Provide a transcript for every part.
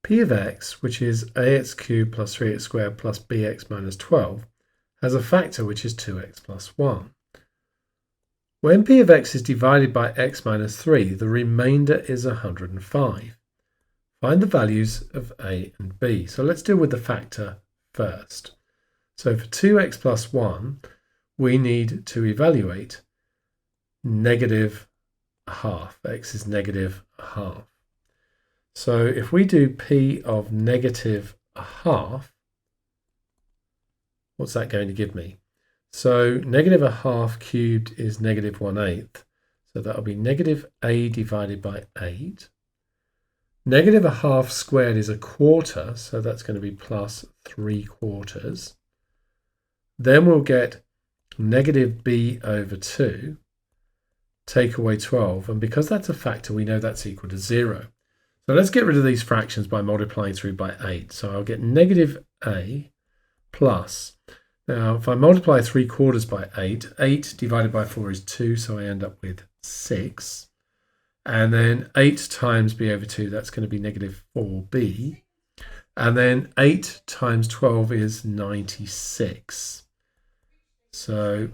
P of x, which is ax cubed plus 3x squared plus bx minus 12, has a factor which is 2x plus 1. When P of x is divided by x minus 3, the remainder is 105. Find the values of a and b. So let's deal with the factor first. So for 2x plus 1, we need to evaluate negative a half. X is negative a half. So if we do P of negative a half, what's that going to give me? So negative a half cubed is negative 1/8. So that'll be negative a divided by 8. Negative a half squared is a quarter, so that's going to be plus 3/4. Then we'll get negative b over 2, take away 12, and because that's a factor, we know that's equal to 0. So let's get rid of these fractions by multiplying through by 8. So I'll get negative a plus, now if I multiply 3/4 by 8, 8 divided by 4 is 2, so I end up with 6. And then 8 times b over 2, that's going to be negative 4b. And then 8 times 12 is 96. So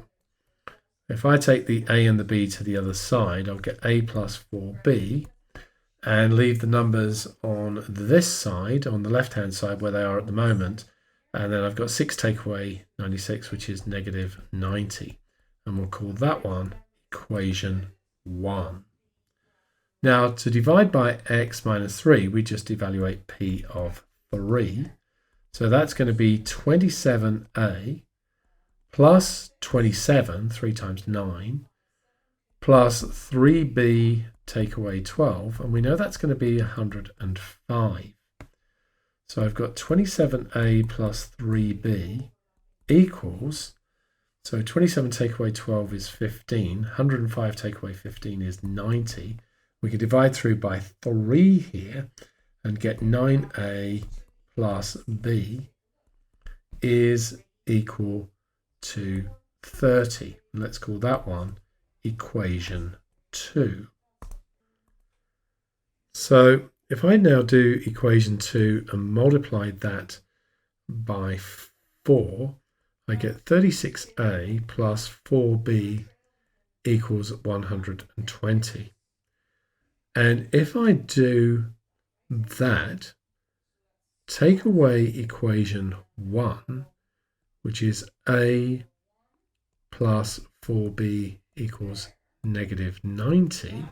if I take the a and the b to the other side, I'll get a plus 4b and leave the numbers on this side, on the left-hand side where they are at the moment. And then I've got 6 take away 96, which is negative 90. And we'll call that one equation 1. Now, to divide by x minus 3, we just evaluate P of 3. So that's going to be 27a plus 27, 3 times 9, plus 3b take away 12. And we know that's going to be 105. So I've got 27a plus 3b equals, so 27 take away 12 is 15, 105 take away 15 is 90. We can divide through by 3 here and get 9a plus b is equal to 30. And let's call that one equation 2. So if I now do equation 2 and multiply that by 4, I get 36a plus 4b equals 120. And if I do that, take away equation 1, which is a plus 4b equals negative 90,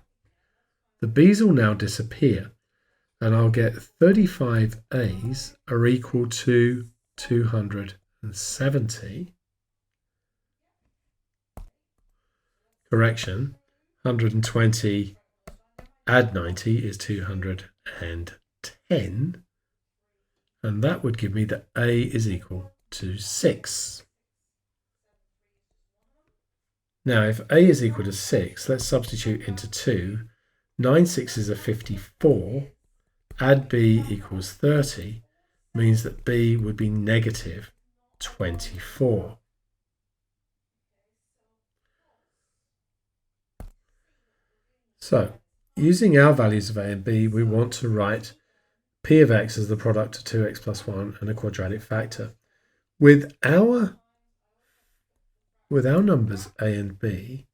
the b's will now disappear. And I'll get 35 a's are equal to 270. Correction, 120 add 90 is 210. And that would give me that a is equal to 6. Now, if a is equal to 6, let's substitute into 2. 9 6s are 54. Add b equals 30 means that b would be negative 24. So, using our values of a and b, we want to write P of x as the product of 2x plus 1 and a quadratic factor. With our numbers a and b,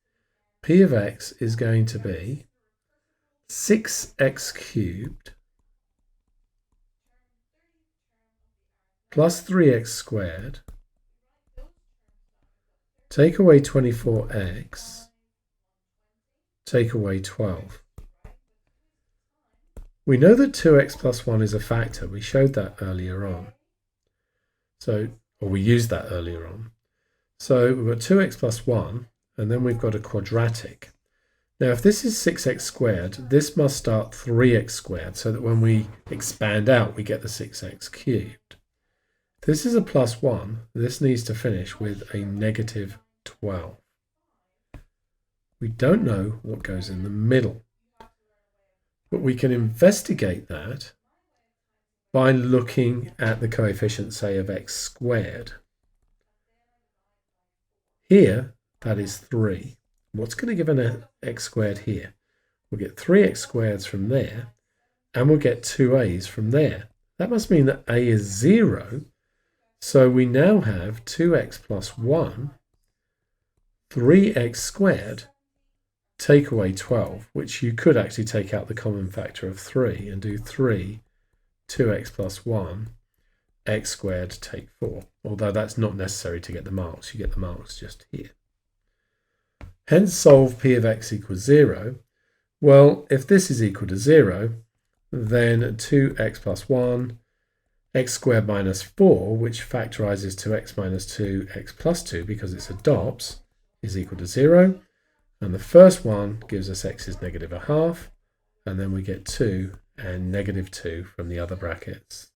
P of x is going to be 6x cubed plus 3x squared, take away 24x, take away 12. We know that 2x plus 1 is a factor. We showed that earlier on. Or we used that earlier on. So we've got 2x plus 1, and then we've got a quadratic. Now, if this is 6x squared, this must start 3x squared, so that when we expand out, we get the 6x cubed. If this is a plus 1, this needs to finish with a negative 12. We don't know what goes in the middle, but we can investigate that by looking at the coefficient, say, of x squared. Here, that is 3. What's going to give an x squared here? We'll get 3x squareds from there, and we'll get 2a's from there. that must mean that a is 0. So we now have 2x plus 1, 3x squared, take away 12, which you could actually take out the common factor of 3 and do 3, 2x plus 1, x squared, take 4. Although that's not necessary to get the marks. You get the marks just here. Hence solve p of x equals 0. Well, if this is equal to 0, then 2x plus 1, x squared minus 4, which factorizes to x minus 2, x plus 2 because it's adopts, is equal to 0. And the first one gives us x is negative a half, and then we get 2 and negative 2 from the other brackets.